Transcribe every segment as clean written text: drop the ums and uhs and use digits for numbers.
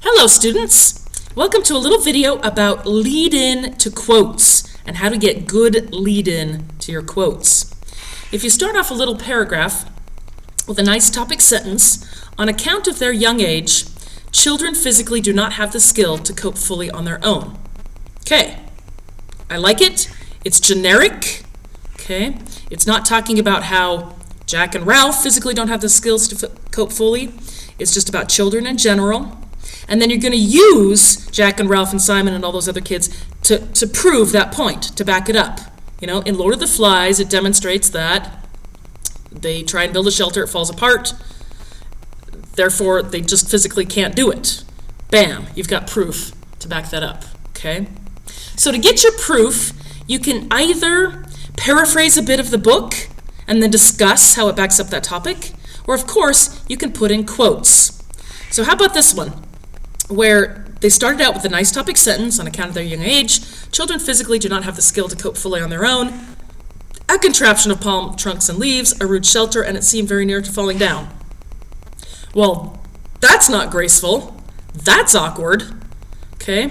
Hello students! Welcome to a little video about lead-in to quotes and how to get good lead-in to your quotes. If you start off a little paragraph with a nice topic sentence, on account of their young age, children physically do not have the skill to cope fully on their own. Okay, I like it. It's generic. Okay, it's not talking about how Jack and Ralph physically don't have the skills to cope fully. It's just about children in general. And then you're going to use Jack and Ralph and Simon and all those other kids to prove that point, to back it up. You know, in Lord of the Flies, it demonstrates that they try and build a shelter, it falls apart. Therefore, they just physically can't do it. Bam, you've got proof to back that up, okay? So to get your proof, you can either paraphrase a bit of the book and then discuss how it backs up that topic, or of course, you can put in quotes. So how about this one, where they started out with a nice topic sentence, on account of their young age, children physically do not have the skill to cope fully on their own. A contraption of palm trunks and leaves, a rude shelter, and it seemed very near to falling down. Well, that's not graceful. That's awkward. Okay?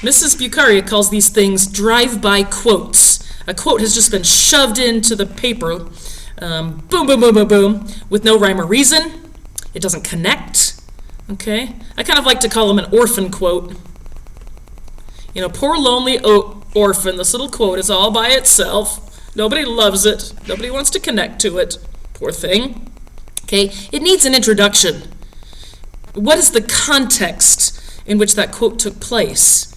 Mrs. Bucaria calls these things drive-by quotes. A quote has just been shoved into the paper, boom, boom, boom, boom, boom, with no rhyme or reason. It doesn't connect. Okay? I kind of like to call them an orphan quote. You know, poor lonely orphan, this little quote is all by itself. Nobody loves it. Nobody wants to connect to it. Poor thing. Okay? It needs an introduction. What is the context in which that quote took place?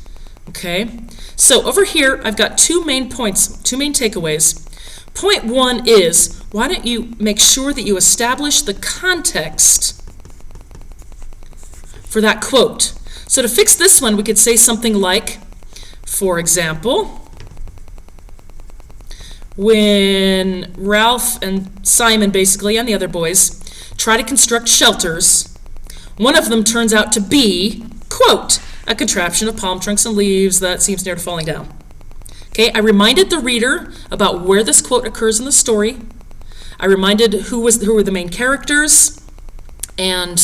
Okay? So over here, I've got two main points, two main takeaways. Point one is, why don't you make sure that you establish the context for that quote. So to fix this one, we could say something like, for example, when Ralph and Simon, basically, and the other boys, try to construct shelters, one of them turns out to be, quote, a contraption of palm trunks and leaves that seems near to falling down. Okay, I reminded the reader about where this quote occurs in the story. I reminded who were the main characters and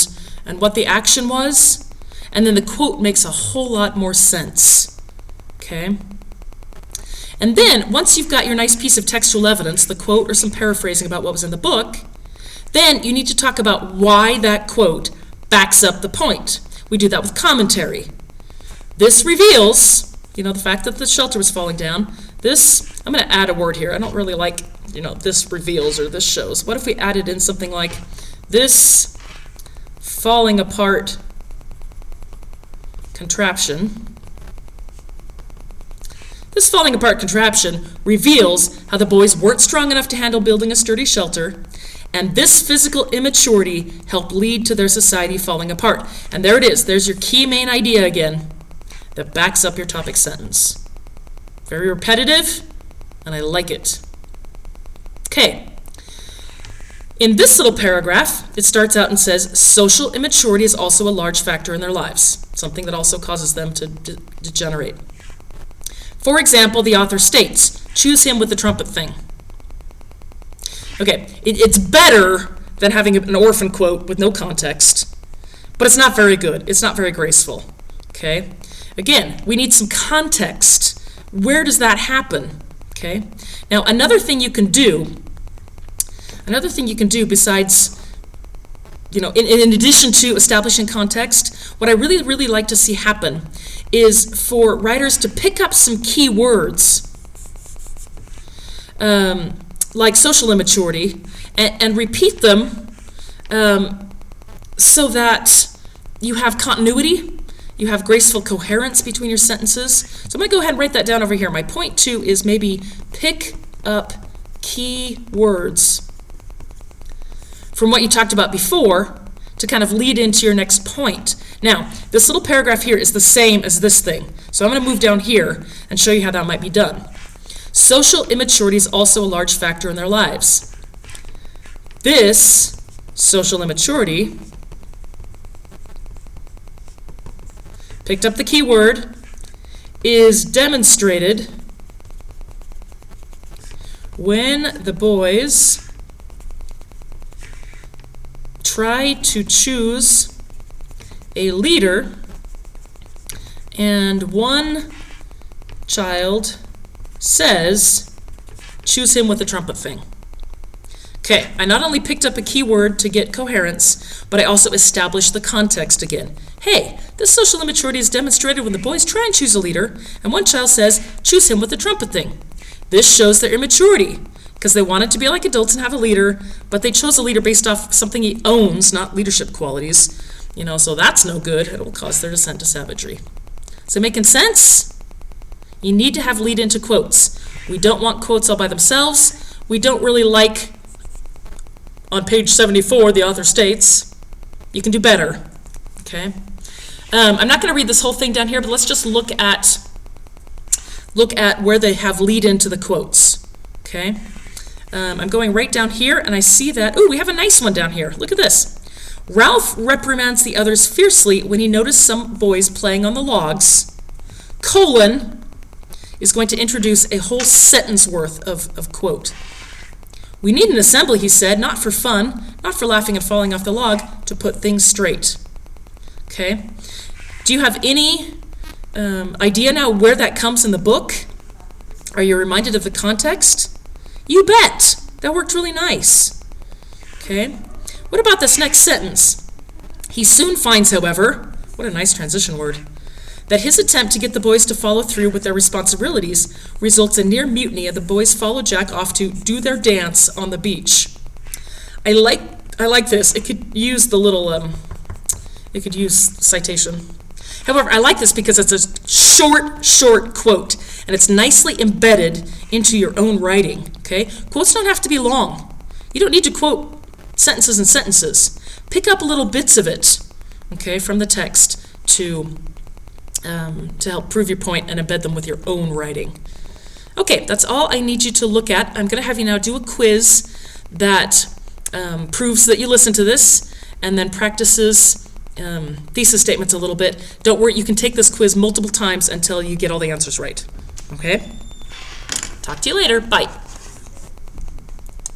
what the action was, and then the quote makes a whole lot more sense. Okay? And then, once you've got your nice piece of textual evidence, the quote or some paraphrasing about what was in the book, then you need to talk about why that quote backs up the point. We do that with commentary. This reveals, you know, the fact that the shelter was falling down. This, I'm going to add a word here. I don't really like, you know, this reveals or this shows. What if we added in something like this falling apart contraption. This falling apart contraption reveals how the boys weren't strong enough to handle building a sturdy shelter, and this physical immaturity helped lead to their society falling apart. And there it is. There's your key main idea again that backs up your topic sentence. Very repetitive, and I like it. Okay. In this little paragraph, it starts out and says, social immaturity is also a large factor in their lives, something that also causes them to degenerate. For example, the author states, choose him with the trumpet thing. Okay, it's better than having an orphan quote with no context, but it's not very good. It's not very graceful. Okay? Again, we need some context. Where does that happen? Okay? Now, another thing you can do besides, you know, in addition to establishing context, what I really, really like to see happen is for writers to pick up some key words, like social immaturity, and repeat them so that you have continuity, you have graceful coherence between your sentences. So I'm going to go ahead and write that down over here. My point two is maybe pick up key words from what you talked about before to kind of lead into your next point. Now, this little paragraph here is the same as this thing. So I'm going to move down here and show you how that might be done. Social immaturity is also a large factor in their lives. This social immaturity, picked up the key word, is demonstrated when the boys try to choose a leader and one child says, choose him with the trumpet thing. Okay, I not only picked up a keyword to get coherence, but I also established the context again. Hey, this social immaturity is demonstrated when the boys try and choose a leader, and one child says, choose him with the trumpet thing. This shows their immaturity, because they wanted to be like adults and have a leader, but they chose a leader based off something he owns, not leadership qualities. So that's no good. It will cause their descent to savagery. Is it making sense? You need to have lead into quotes. We don't want quotes all by themselves. We don't really like, on page 74, the author states. You can do better. Okay? I'm not going to read this whole thing down here, but let's just look at where they have lead into the quotes. Okay? I'm going right down here, and I see that, we have a nice one down here. Look at this. Ralph reprimands the others fiercely when he noticed some boys playing on the logs, is going to introduce a whole sentence worth of quote. We need an assembly, he said, not for fun, not for laughing and falling off the log, to put things straight. Okay? Do you have any idea now where that comes in the book? Are you reminded of the context? You bet! That worked really nice. Okay? What about this next sentence? He soon finds, however, what a nice transition word, that his attempt to get the boys to follow through with their responsibilities results in near mutiny, and the boys follow Jack off to do their dance on the beach. I like this. It could use the little, it could use citation. However, I like this because it's a short quote, and it's nicely embedded into your own writing, okay? Quotes don't have to be long. You don't need to quote sentences and sentences. Pick up little bits of it, okay, from the text to help prove your point and embed them with your own writing. Okay, that's all I need you to look at. I'm going to have you now do a quiz that proves that you listened to this and then practices thesis statements a little bit. Don't worry, you can take this quiz multiple times until you get all the answers right. Okay? Talk to you later. Bye.